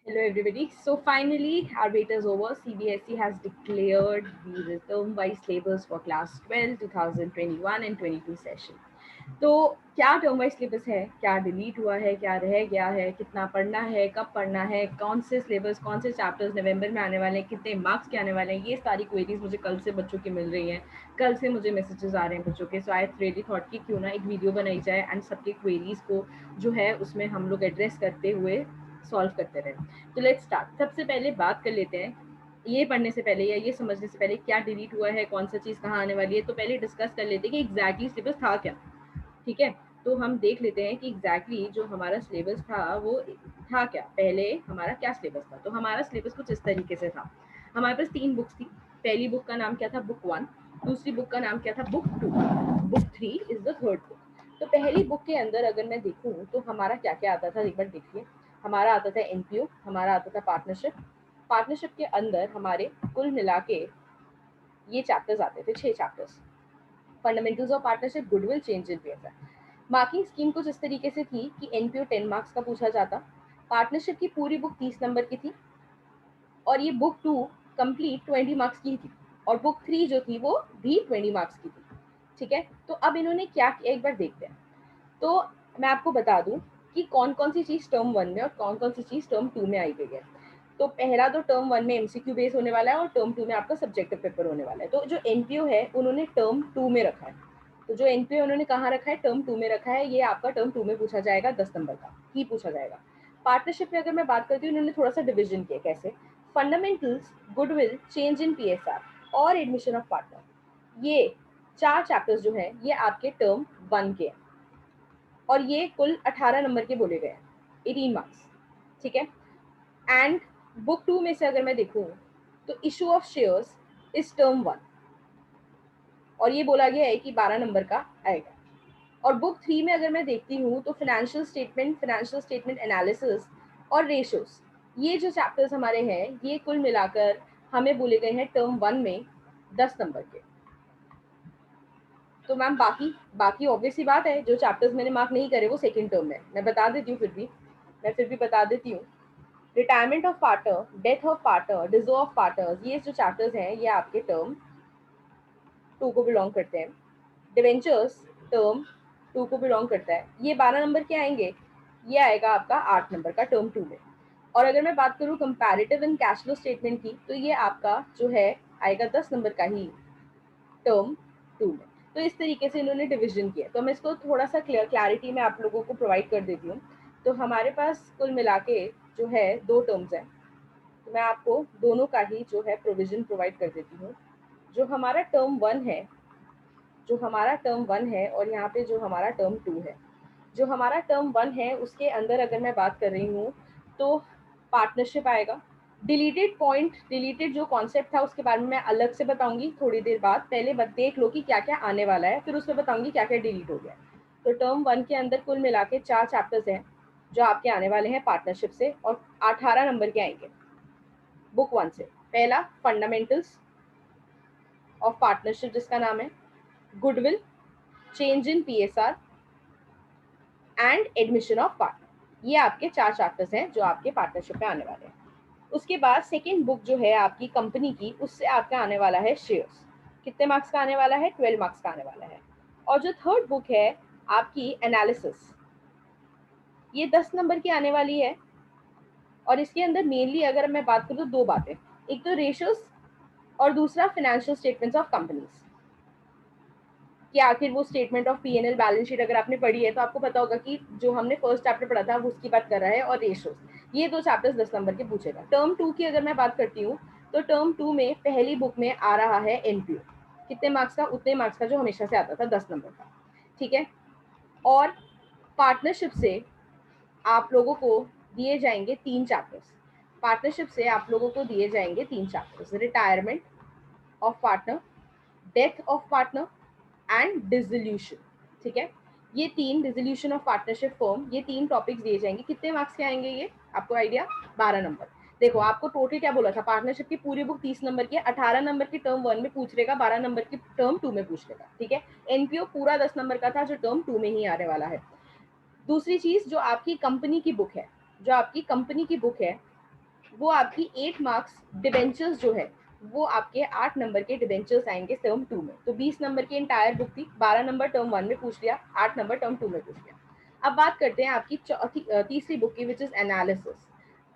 Hello everybody. So finally our wait is over. CBSE has declared the term-wise syllabus for class 12, 2021 and 22 session. तो क्या term wise syllabus है, क्या delete हुआ है, क्या रह गया है, कितना पढ़ना है, कब पढ़ना है, कौन से सिलेबस, कौन से चैप्टर्स नवंबर में आने वाले हैं, कितने मार्क्स के आने वाले हैं, ये सारी क्वेरीज मुझे कल से बच्चों की मिल रही हैं। कल से मुझे मैसेजेस आ रहे हैं बच्चों के। सो आई रियली थॉट कि क्यों ना एक वीडियो बनाई जाए एंड सबके क्वेरीज को जो है उसमें हम लोग एड्रेस करते हुए सॉल्व करते रहे। तो लेट्स स्टार्ट। सबसे पहले बात कर लेते हैं, ये पढ़ने से पहले या ये समझने से पहले क्या डिलीट हुआ है, कौन सा चीज़ कहाँ आने वाली है, तो पहले डिस्कस कर लेते हैं कि एग्जैक्टली सिलेबस था क्या। ठीक है, तो हम देख लेते हैं कि एग्जैक्टली जो हमारा सिलेबस था वो था क्या। पहले हमारा क्या सिलेबस था, तो हमारा सिलेबस कुछ इस तरीके से था। हमारे पास 3 बुक्स थी। पहली बुक का नाम क्या था, बुक 1। दूसरी बुक का नाम क्या था, book 2। Book 3 is the third book. तो पहली बुक के अंदर अगर मैं देखूँ तो हमारा क्या क्या आता था, एक बार देखिए। हमारा आता था एनपीओ, हमारा आता था पार्टनरशिप। पार्टनरशिप के अंदर हमारे कुल मिला के ये चैप्टर्स आते थे, 6 chapters. Fundamentals of partnership, goodwill, change in PSR. Marking scheme कुछ इस तरीके से थी कि एनपीओ 10 मार्क्स का पूछा जाता। पार्टनरशिप की पूरी बुक 30 नंबर की थी और ये बुक 2 कंप्लीट 20 मार्क्स की थी और बुक 3 जो थी वो भी 20 मार्क्स की थी। ठीक है, तो अब इन्होंने क्या किया एक बार देखते हैं। तो मैं आपको बता दूं कि कौन कौन सी चीज़ टर्म 1 में और कौन कौन सी चीज़ टर्म 2 में आई गई है। तो पहला तो टर्म 1 में एमसीक्यू बेस होने वाला है और टर्म 2 में आपका सब्जेक्टिव पेपर होने वाला है। तो जो एनपीओ है उन्होंने टर्म 2 में रखा है। तो जो एनपीओ उन्होंने कहाँ रखा है, टर्म 2 में रखा है। ये आपका टर्म 2 में पूछा जाएगा, 10 नंबर का ही पूछा जाएगा। पार्टनरशिप में अगर मैं बात करती हूँ, उन्होंने थोड़ा सा डिविजन किया। कैसे, fundamentals, goodwill, change in PSR और एडमिशन ऑफ पार्टनर, ये 4 चैप्टर्स जो है ये आपके टर्म 1 के हैं और ये कुल 18 नंबर के बोले गए हैं, 18 मार्क्स। ठीक है, एंड बुक 2 में से अगर मैं देखूं तो इशू ऑफ शेयर्स इस टर्म 1 और ये बोला गया है कि 12 नंबर का आएगा। और बुक 3 में अगर मैं देखती हूँ तो फाइनेंशियल स्टेटमेंट एनालिसिस और रेशियोज, ये जो चैप्टर्स हमारे हैं ये कुल मिलाकर हमें बोले गए हैं टर्म 1 में 10 नंबर के। तो मैम बाकी बाकी ऑब्वियस सी बात है, जो चैप्टर्स मैंने मार्क नहीं करे वो सेकंड टर्म में। मैं बता देती हूँ, फिर भी बता देती हूँ। Retirement of partner, death of partner, डिजो of partners, ये जो चैप्टर्स हैं ये आपके टर्म 2 को बिलोंग करते हैं। डिवेंचर्स टर्म 2 को बिलोंग करता है, ये 12 नंबर के आएंगे। ये आएगा आपका 8 नंबर का टर्म 2 में। और अगर मैं बात करूँ comparative and cash flow statement की, तो ये आपका जो है आएगा 10 नंबर का ही टर्म 2 में। तो इस तरीके से इन्होंने डिवीजन किया। तो मैं इसको थोड़ा सा क्लैरिटी में आप लोगों को प्रोवाइड कर देती हूँ। तो हमारे पास कुल मिला के जो है 2 टर्म्स हैं, तो मैं आपको दोनों का ही जो है प्रोविजन प्रोवाइड कर देती हूँ। जो हमारा टर्म 1 है, और यहाँ पे जो हमारा टर्म 2 है। जो हमारा टर्म 1 है उसके अंदर अगर मैं बात कर रही हूँ तो पार्टनरशिप आएगा। डिलीटेड पॉइंट, डिलीटेड जो कॉन्सेप्ट था उसके बारे में मैं अलग से बताऊंगी थोड़ी देर बाद। पहले देख लो कि क्या क्या आने वाला है, फिर उसमें बताऊंगी क्या क्या डिलीट हो गया। तो टर्म 1 के अंदर कुल मिला के 4 चैप्टर्स हैं जो आपके आने वाले हैं पार्टनरशिप से और 18 नंबर के आएंगे बुक 1 से। पहला फंडामेंटल्स ऑफ पार्टनरशिप जिसका नाम है, goodwill, change in PSR and admission of partner, ये आपके 4 चैप्टर्स हैं जो आपके पार्टनरशिप में आने वाले हैं। उसके बाद सेकेंड बुक जो है आपकी कंपनी की, उससे आपका आने वाला है शेयर्स। कितने मार्क्स का आने वाला है, 12 मार्क्स का आने वाला है। और जो थर्ड बुक है आपकी एनालिसिस, ये 10 नंबर की आने वाली है। और इसके अंदर मेनली अगर मैं बात करूँ तो 2 बातें, एक तो रेशियोज और दूसरा फाइनेंशियल स्टेटमेंट्स ऑफ कंपनीज, कि आखिर वो statement of PNL balance sheet अगर आपने पढ़ी है तो आपको पता होगा कि जो हमने फर्स्ट चैप्टर पढ़ा था वो उसकी बात कर रहा है, और रेशियोज, ये 2 चैप्टर्स 10 नंबर के पूछेगा। टर्म 2 की अगर मैं बात करती हूँ तो टर्म 2 में पहली बुक में आ रहा है एनपीओ, कितने मार्क्स का, उतने मार्क्स का जो हमेशा से आता था, 10 नंबर का। ठीक है, और पार्टनरशिप से आप लोगों को दिए जाएंगे 3 चैप्टर्स। पार्टनरशिप से आप लोगों को दिए जाएंगे 3 chapters, retirement of partner, death of partner and dissolution. ठीक है, ये 3, डिसोल्यूशन ऑफ पार्टनरशिप फॉर्म, ये 3 टॉपिक्स दिए जाएंगे। कितने मार्क्स के आएंगे ये, आपको आइडिया, 12 नंबर। देखो आपको टोटल क्या बोला था, पार्टनरशिप की पूरी बुक 30 नंबर की है, 18 नंबर की टर्म 1 में पूछ लेगा, 12 नंबर की टर्म 2 में पूछ लेगा। ठीक है, एनपीओ पूरा 10 नंबर का था जो टर्म 2 में ही आने वाला है। दूसरी चीज, जो आपकी कंपनी की बुक है, जो आपकी कंपनी की बुक है वो आपकी 8 मार्क्स डिबेंचर्स जो है वो आपके 8 नंबर के डिबेंचर्स आएंगे टर्म 2 में। तो 20 नंबर की इंटायर बुक थी, 12 नंबर टर्म 1 में पूछ लिया, 8 नंबर टर्म 2 में पूछ लिया। अब बात करते हैं आपकी तीसरी बुक की, विच इज एनालिसिस।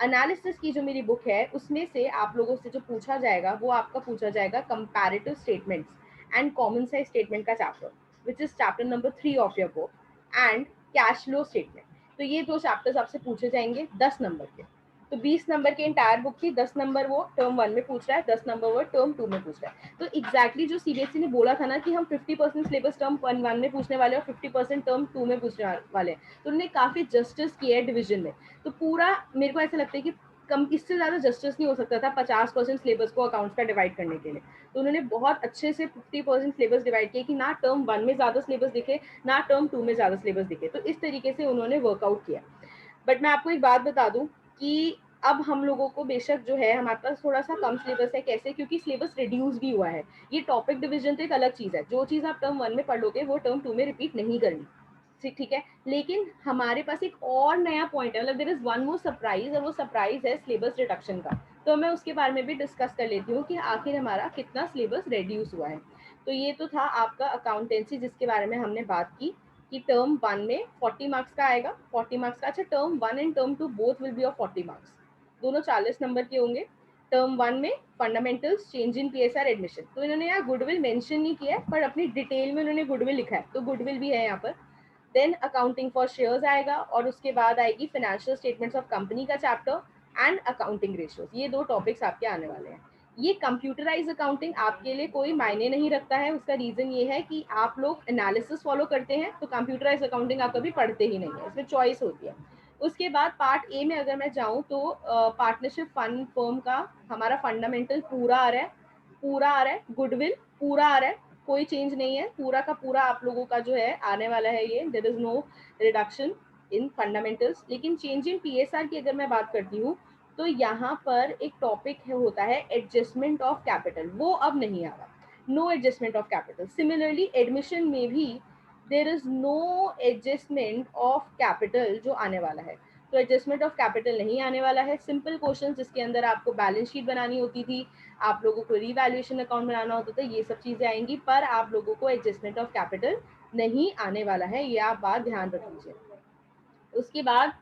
एनालिसिस की जो मेरी बुक है उसमें से आप लोगों से जो पूछा जाएगा वो आपका पूछा जाएगा comparative statements and common size statement का chapter, which is chapter number 3 of your book, and cash flow statement. तो ये दो चैप्टर्स आपसे पूछे जाएंगे 10 नंबर के। तो 20 नंबर की इंटायर बुक थी, 10 नंबर वो टर्म 1 में पूछ रहा है, 10 नंबर वो टर्म 2 में पूछ रहा है। तो एग्जैक्टली जो सीबीएसई ने बोला था ना कि हम 50% सिलेबस टर्म 1 में पूछने वाले और 50% टर्म 2 में पूछने वाले, तो उन्होंने काफी जस्टिस किया है डिवीजन में। तो पूरा मेरे को ऐसा लगता है कि कम इससे ज्यादा जस्टिस नहीं हो सकता था 50% सिलेबस को अकाउंट्स का डिवाइड करने के लिए। तो उन्होंने बहुत अच्छे से 50% सिलेबस डिवाइड किया कि ना टर्म 1 में ज्यादा सिलेबस दिखे ना टर्म 2 में ज्यादा सिलेबस दिखे। तो इस तरीके से उन्होंने वर्कआउट किया। बट मैं आपको एक बात बता दूं कि अब हम लोगों को बेशक जो है हमारे पास थोड़ा सा कम सिलेबस है। कैसे? क्योंकि सिलेबस रिड्यूस भी हुआ है। ये टॉपिक डिवीजन तो एक अलग चीज है, जो चीज आप टर्म 1 में पढ़ लोगे वो टर्म 2 में रिपीट नहीं करनी, ठीक है। लेकिन हमारे पास एक और नया पॉइंट है, मतलब there is one more surprise, और वो सरप्राइज है सिलेबस रिडक्शन का। तो मैं उसके बारे में भी डिस्कस कर लेती हूँ कि आखिर हमारा कितना सिलेबस रिड्यूस हुआ है। तो ये तो था आपका अकाउंटेंसी, जिसके बारे में हमने बात की कि टर्म 1 में 40 मार्क्स का आएगा, 40 मार्क्स का। अच्छा, term 1 and term 2 both will be of 40 marks, दोनों 40 नंबर के होंगे। टर्म 1 में fundamentals, change in PSR, admission. तो इन्होंने यहाँ गुडविल मेंशन नहीं किया है, पर अपनी डिटेल में उन्होंने गुडविल लिखा है, तो गुडविल भी है यहाँ पर। देन अकाउंटिंग फॉर शेयर्स आएगा, और उसके बाद आएगी फाइनेंशियल स्टेटमेंट्स ऑफ कंपनी का चैप्टर एंड अकाउंटिंग रेशियोज। ये दो टॉपिक्स आपके आने वाले हैं। ये कंप्यूटराइज अकाउंटिंग आपके लिए कोई मायने नहीं रखता है। उसका रीजन ये है कि आप लोग एनालिसिस फॉलो करते हैं, तो कंप्यूटराइज अकाउंटिंग आप कभी पढ़ते ही नहीं है, इसमें चॉइस होती है। उसके बाद पार्ट ए में अगर मैं जाऊं तो पार्टनरशिप फंड फर्म का हमारा फंडामेंटल पूरा आ रहा है, पूरा आ रहा है, गुडविल पूरा आ रहा है, कोई चेंज नहीं है, पूरा का पूरा आप लोगों का जो है आने वाला है ये। There is no reduction in fundamentals. लेकिन चेंज इन पीएसआर की अगर मैं बात करती हूँ तो यहाँ पर एक टॉपिक है, होता है एडजस्टमेंट ऑफ कैपिटल, वो अब नहीं आ रहा, no adjustment of capital. Similarly admission में भी there is no adjustment of capital जो आने वाला है। तो एडजस्टमेंट ऑफ कैपिटल नहीं आने वाला है। सिंपल क्वेश्चन जिसके अंदर आपको बैलेंस शीट बनानी होती थी, आप लोगों को रीवैल्यूएशन अकाउंट बनाना होता था, ये सब चीजें आएंगी, पर आप लोगों को एडजस्टमेंट ऑफ कैपिटल नहीं आने वाला है, ये आप बात ध्यान रख लीजिए। उसके बाद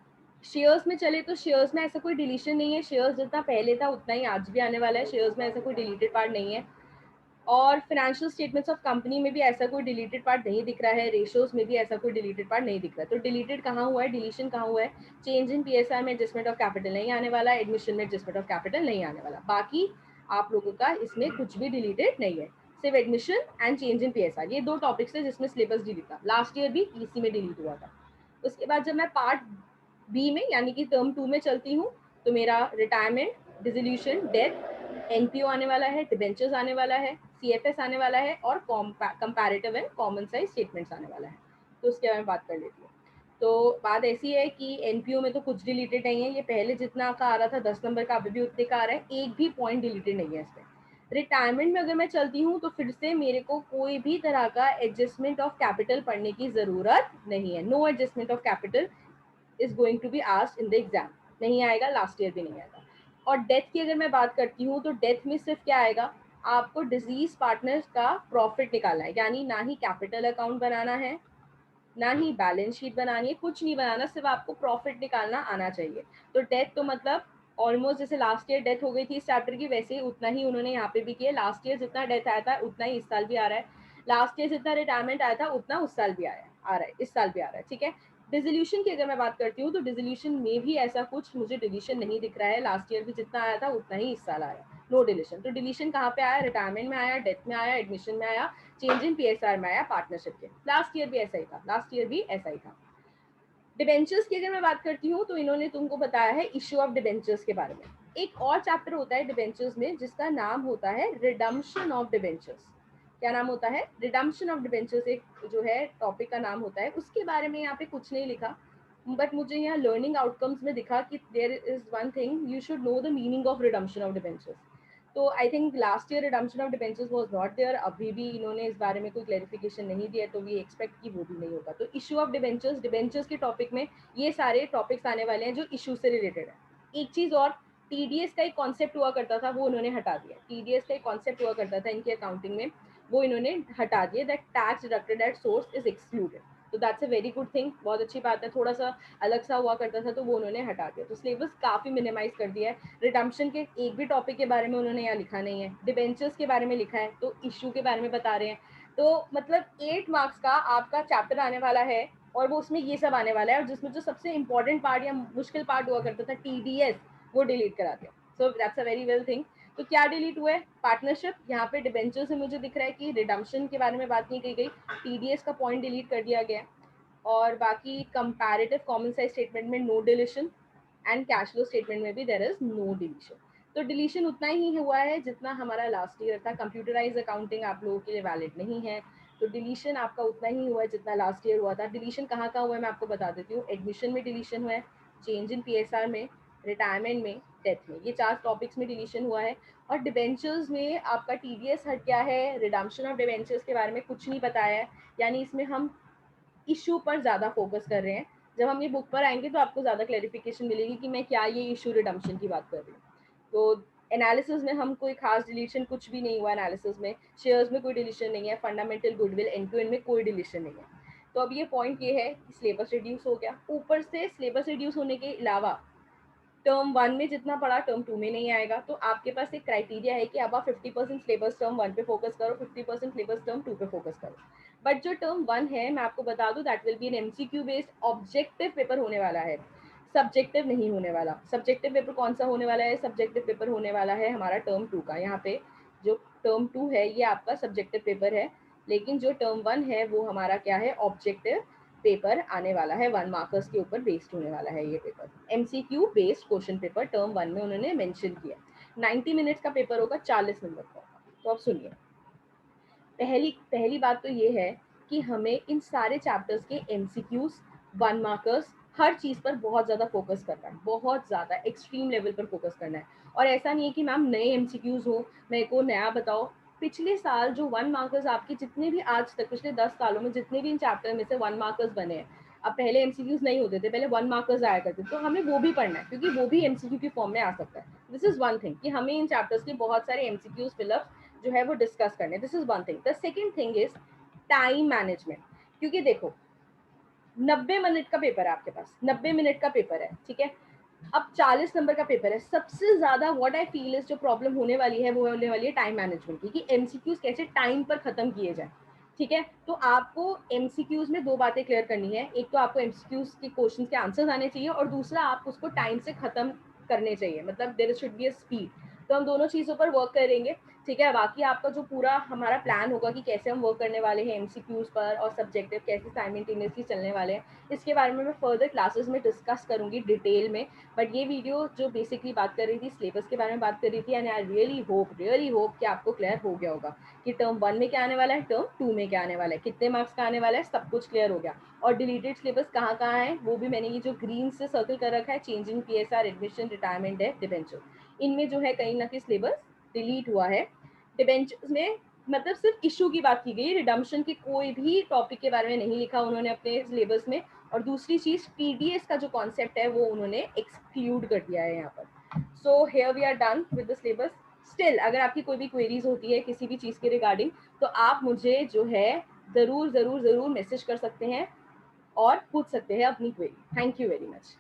शेयर्स में चले तो शेयर्स में ऐसा कोई डिलीशन नहीं है, शेयर्स जितना पहले था उतना ही आज भी आने वाला है, शेयर्स में ऐसा कोई डिलीटेड पार्ट नहीं है। और फाइनेंशियल स्टेटमेंट्स ऑफ कंपनी में भी ऐसा कोई डिलीटेड पार्ट नहीं दिख रहा है, रेशियोज में भी ऐसा कोई डिलीटेड पार्ट नहीं दिख रहा है। तो डिलीटेड कहाँ हुआ है, डिलीशन कहाँ हुआ है? चेंज इन पीएसआर में एडजस्टमेंट ऑफ कैपिटल नहीं आने वाला, एडमिशन में एडजस्टमेंट ऑफ कैपिटल नहीं आने वाला। बाकी आप लोगों का इसमें कुछ भी डिलीटेड नहीं है, सिर्फ admission and change in PSR, ये दो टॉपिक्स है जिसमें सिलेबस डिलीट था, लास्ट ईयर भी इसी में डिलीट हुआ था। उसके बाद जब मैं पार्ट बी में यानी कि टर्म 2 में चलती हूँ, तो मेरा रिटायरमेंट, डिसोल्यूशन, डेथ, एनपीओ आने वाला है, डिबेंचर्स आने वाला है, सीएफएस आने वाला है, और comparative and common size statements आने वाला है। तो उसके बारे में बात कर लेती हूँ। तो बात ऐसी है कि एनपीओ में तो कुछ डिलीटेड नहीं है, ये पहले जितना का आ रहा था 10 नंबर का अभी भी उतने का आ रहा है, एक भी पॉइंट डिलीटेड नहीं है इसमें। रिटायरमेंट में अगर मैं चलती हूँ तो फिर से मेरे को कोई भी तरह का एडजस्टमेंट ऑफ कैपिटल पढ़ने की जरूरत नहीं है, no adjustment of capital is going to be asked in the exam, नहीं आएगा, लास्ट ईयर भी नहीं आएगा। और डेथ की अगर मैं बात करती हूँ तो डेथ में सिर्फ क्या आएगा, आपको डिजीज पार्टनर्स का प्रॉफिट निकालना है, यानी ना ही कैपिटल अकाउंट बनाना है, ना ही बैलेंस शीट बनानी है, कुछ नहीं बनाना, सिर्फ आपको प्रॉफिट निकालना आना चाहिए। तो डेथ तो मतलब ऑलमोस्ट जैसे लास्ट ईयर डेथ हो गई थी इस चैप्टर की, वैसे ही उतना ही उन्होंने यहाँ पे भी किया। लास्ट ईयर जितना डेथ आया था उतना ही इस साल भी आ रहा है, लास्ट ईयर जितना रिटायरमेंट आया था उतना उस साल भी आया आ रहा है, इस साल भी आ रहा है, ठीक है। डिसोल्यूशन की अगर मैं बात करती हूँ तो डिसोल्यूशन में भी ऐसा कुछ मुझे डिलीशन नहीं दिख रहा है, लास्ट ईयर भी जितना आया था उतना ही इस साल आया, नो डिलीशन। तो डिलीशन कहाँ पे आया, रिटायरमेंट में आया, डेथ में आया, एडमिशन में आया, चेंज इन पीएसआर में आया, पार्टनरशिप के। लास्ट ईयर भी ऐसा ही था, लास्ट ईयर भी ऐसा ही था। डिबेंचर्स की अगर मैं बात करती हूँ तो इन्होंने तुमको बताया है इश्यू ऑफ डिबेंचर्स के बारे में। एक और चैप्टर होता है डिबेंचर्स में जिसका नाम होता है रिडम्पशन ऑफ डिबेंचर्स। क्या नाम होता है? रिडम्पशन ऑफ डिबेंचर्स एक जो है टॉपिक का नाम होता है, उसके बारे में यहाँ पे कुछ नहीं लिखा, बट मुझे यहाँ लर्निंग आउटकम्स में दिखा कि there is one thing you should know the meaning of redemption of debentures. तो I think last year redemption of debentures was not there, अभी भी इन्होंने इस बारे में कोई क्लैरिफिकेशन नहीं दिया, तो वी एक्सपेक्ट कि वो भी नहीं होगा। तो इशू ऑफ डिबेंचर्स, डिबेंचर्स के टॉपिक में ये सारे टॉपिक्स आने वाले हैं जो इशू से रिलेटेड है। एक चीज और, टीडीएस का एक कॉन्सेप्ट हुआ करता था, वो उन्होंने हटा दिया। टीडीएस का एक कॉन्सेप्ट हुआ करता था इनकी अकाउंटिंग में, वो इन्होंने हटा दिया। That tax deducted at source is excluded. तो that's a very good thing, बहुत अच्छी बात है। थोड़ा सा अलग सा हुआ करता था तो वो उन्होंने हटा दिया, तो सिलेबस काफ़ी मिनिमाइज कर दिया है। रिडम्पशन के एक भी टॉपिक के बारे में उन्होंने यहाँ लिखा नहीं है। डिबेंचर्स के बारे में लिखा है, तो इशू के बारे में बता रहे हैं। तो मतलब 8 मार्क्स का आपका चैप्टर आने वाला है और वो उसमें ये सब आने वाला है, और जिसमें जो सबसे इंपॉर्टेंट पार्ट या मुश्किल पार्ट हुआ करता था टीडीएस, वो डिलीट करा दिया। So that's a very well thing. तो क्या डिलीट हुआ है? पार्टनरशिप। यहाँ पे डिबेंचर से मुझे दिख रहा है कि रिडम्पशन के बारे में बात नहीं की गई, टीडीएस का पॉइंट डिलीट कर दिया गया। और बाकी कंपैरेटिव कॉमन साइज स्टेटमेंट में no deletion, and cash flow statement में भी देयर इज नो डिलीशन। तो डिलीशन उतना ही हुआ है जितना हमारा लास्ट ईयर था। कंप्यूटराइज अकाउंटिंग आप लोगों के लिए वैलिड नहीं है, तो डिलीशन आपका उतना ही हुआ है जितना लास्ट ईयर हुआ था। डिलीशन कहाँ कहाँ हुआ है मैं आपको बता देती हूँ। एडमिशन में डिलीशन हुआ है, चेंज इन पीएसआर में, रिटायरमेंट में, डेथ में, ये 4 टॉपिक्स में डिलीशन हुआ है। और डिबेंचर्स में आपका टीडीएस हट गया है, रिडम्पशन ऑफ डिबेंचर्स के बारे में कुछ नहीं बताया है। यानी इसमें हम इशू पर ज़्यादा फोकस कर रहे हैं। जब हम ये बुक पर आएंगे तो आपको ज़्यादा क्लैरिफिकेशन मिलेगी कि मैं क्या ये इशू रिडम्पशन की बात कर रही हूँ। तो एनालिसिस में हम कोई खास डिलीशन कुछ भी नहीं हुआ एनालिसिस में। शेयर्स में कोई डिलीशन नहीं है, fundamental goodwill end to end में कोई डिलीशन नहीं है। तो अब ये पॉइंट ये है कि सिलेबस रिड्यूस हो गया। ऊपर से सिलेबस रिड्यूस होने के अलावा टर्म 1 में जितना पढ़ा टर्म 2 में नहीं आएगा। तो आपके पास एक क्राइटेरिया है कि अब आप 50% सिलेबस टर्म 1 पे फोकस करो, 50% सिलेबस टर्म 2 पे फोकस करो। बट जो टर्म 1 है मैं आपको बता दूं, that will be an MCQ based objective paper होने वाला है, सब्जेक्टिव नहीं होने वाला। सब्जेक्टिव पेपर कौन सा होने वाला है? सब्जेक्टिव पेपर होने वाला है हमारा टर्म 2 का। यहाँ पे जो टर्म 2 है ये आपका सब्जेक्टिव पेपर है, लेकिन जो टर्म 1 है वो हमारा क्या है? ऑब्जेक्टिव पेपर आने वाला है। 1 मार्कर्स के ऊपर बेस्ड होने वाला है ये paper, MCQ based question paper term 1 में उन्होंने मेंशन किया। 90 मिनट्स का पेपर होगा, 40 नंबर का। तो अब सुनिए, पहली पहली बात तो ये है कि हमें इन सारे चैप्टर्स के एमसीक्यूज, 1 मार्कर्स, हर चीज़ पर बहुत ज़्यादा फोकस करना है, बहुत ज़्यादा एक्सट्रीम लेवल पर फोकस करना है। और ऐसा नहीं है कि मैम नए एमसीक्यूज हो, मेरे को नया बताओ। पिछले साल जो 1 मार्कर्स आपके जितने भी आज तक पिछले 10 सालों में जितने भी इन चैप्टर में से 1 मार्कर्स बने हैं, अब पहले एमसीक्यूज नहीं होते थे, पहले 1 मार्कर्स आया करते, तो हमें वो भी पढ़ना है क्योंकि वो भी एमसीक्यू की फॉर्म में आ सकता है। दिस इज वन थिंग कि हमें इन चैप्टर्स के बहुत सारे एमसीक्यूज फिलअप जो है वो डिस्कस करने। This is one thing. The second thing is time management. क्योंकि देखो 90 मिनट का पेपर है आपके पास, 90 मिनट का पेपर है, ठीक है। अब 40 नंबर का पेपर है। सबसे ज्यादा व्हाट आई फील इज जो प्रॉब्लम होने वाली है वो होने वाली है टाइम मैनेजमेंट की, कि एमसीक्यूज कैसे टाइम पर खत्म किए जाए। ठीक है, तो आपको एमसीक्यूज में 2 बातें क्लियर करनी है। एक तो आपको एमसीक्यूज के क्वेश्चन के आंसर्स आने चाहिए, और दूसरा आप उसको टाइम से खत्म करने चाहिए, मतलब there should be a speed. तो हम दोनों चीज़ों पर वर्क करेंगे, ठीक है। बाकी आपका जो पूरा हमारा प्लान होगा कि कैसे हम वर्क करने वाले हैं एमसीक्यूज पर और सब्जेक्टिव कैसे साइमल्टेनियसली चलने वाले हैं, इसके बारे में मैं फर्दर क्लासेस में डिस्कस करूंगी डिटेल में। बट ये वीडियो जो बेसिकली बात कर रही थी सिलेबस के बारे में बात कर रही थी, एंड आई रियली होप कि आपको क्लियर हो गया होगा कि टर्म 1 में क्या आने वाला है, टर्म 2 में क्या आने वाला है, कितने मार्क्स का आने वाला है, सब कुछ क्लियर हो गया। और डिलीटेड सिलेबस कहाँ कहाँ है वो भी मैंने ये जो ग्रीन से सर्कल कर रखा है, चेंजिंग पीएसआर, एडमिशन, रिटायरमेंट है, डिबेंचर, इनमें जो है कहीं ना कहीं सिलेबस डिलीट हुआ है। डिबेंचर्स में मतलब सिर्फ इशू की बात की गई, रिडम्पशन के कोई भी टॉपिक के बारे में नहीं लिखा उन्होंने अपने सिलेबस में। और दूसरी चीज टीडीएस का जो कॉन्सेप्ट है वो उन्होंने एक्सक्लूड कर दिया है यहाँ पर। So here we are done with the syllabus. Still अगर आपकी कोई भी क्वेरीज होती है किसी भी चीज़ के रिगार्डिंग, तो आप मुझे जो है ज़रूर ज़रूर ज़रूर मैसेज कर सकते हैं और पूछ सकते हैं अपनी query. Thank you very much.